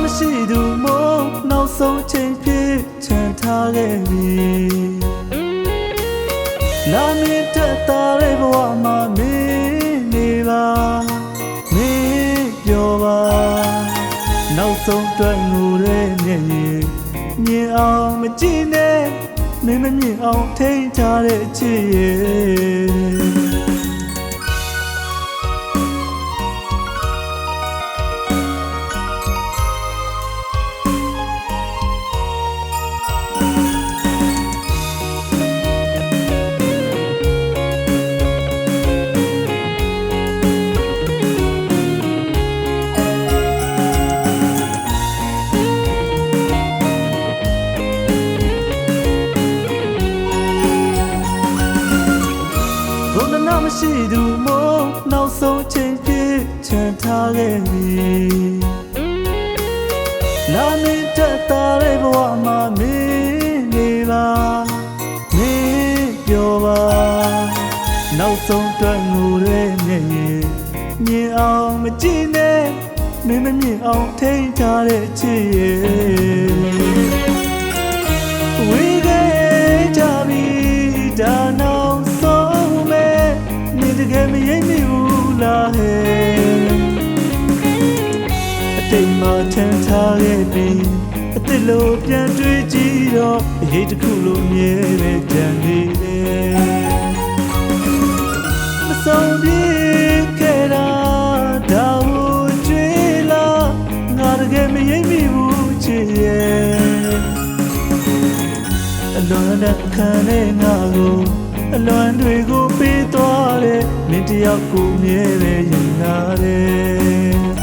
မရှိသူမို့နောက်ဆုံးချိန်ဖြစ်ချန်ထားခဲ့ပြီလာမင်းတက်တာတဲ့ဘဝမှာမင်းနေပါမင်းပြောပါနောက်ဆုံးတွေ့ငိုတဲ့မျက်ရည်မြင်အောင်မကြည့်နဲ့မင်းမမြင်အောင်ထိန်းထားတဲ့ချစ်ရဲ့မရှိသူမို့နောက်ဆုံးချိန်ဖြစ်ချန်ထားခဲ့ပြီလာမင်းတက်တာတဲ့ဘဝမှာမင်းနေပါမင်းပြောပါနောက်ဆုံးတွေ့ငိုတဲ့မျက်ရည်မြင်အောင်မကြည့်နဲ့မင်းမမြင်အောင်ထိန်းထားတဲ့ချစ်ရဲ့ဝေးခဲ့ကြပြီဒါနောက်တကယ်မရိပ်မိဘူးလားဟဲ့အတိတ်မှာထမ်းထားခဲ့ပြီးအသစ်လိုပြန်တွေးကြည့်တော့အရေးတစ်ခုလိုမြဲပဲတန်နေတယ်မဆုံးပြေခဲ့တာဒါကိုကြွေးလားငါတကယ်မရိပ်မိဘူးချစ်ရဲ့အလွန်နဲ့ခံနေငါကိုအလွန်တွေကိုပေးသွားတယ်မင်းတယောက်ကိုမြဲပဲရင်နာတယ်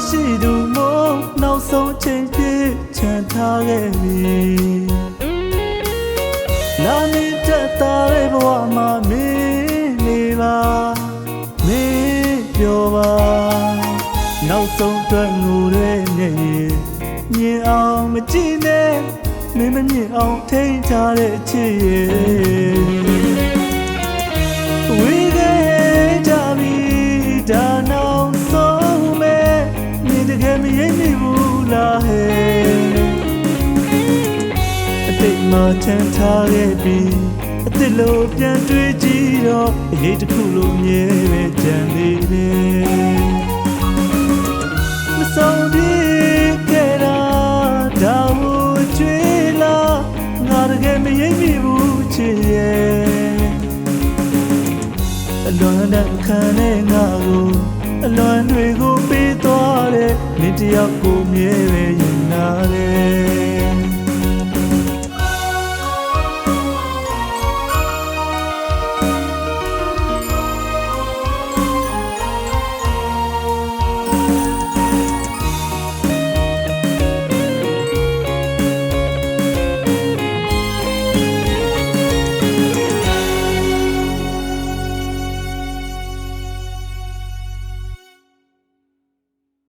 မရှိသူမို့နောက်ဆုံးချိန်ဖြစ်ချန်ထားခဲ့ပြီလာမင်းတက်တာတဲ့ဘဝမှာမင်းနေပါမင်းပြောပါနောက်ဆုံးတွေ့ငိုတဲ့မျက်ရည်မြင်အောင်မကြည့်နဲ့မင်းမမြင်အောင်ထိန်းထားတဲ့ချစ်ရဲ့ဝေးခဲ့ကြပြီဒါနောက်တကယ်မရိပ်မိဘူးလားဟဲ့အတိတ်မှာချမ်းထားခဲ့ပြီးအသစ်လိုပြန်တွေးကြည့်တော့အရေးတစ်ခုလိုမြဲပဲတန်နေတယ်မဆုံးပြေခဲ့တာဒါကိုကြွေးလားငါတကယ်မရိပ်မိဘူးချစ်ရဲ့အလွန်နဲ့ခံနေငါကိုအလွန်တွေကိုပေးသွားတယ်မင်းတယောက်ကိုမြဲပဲရင်နာ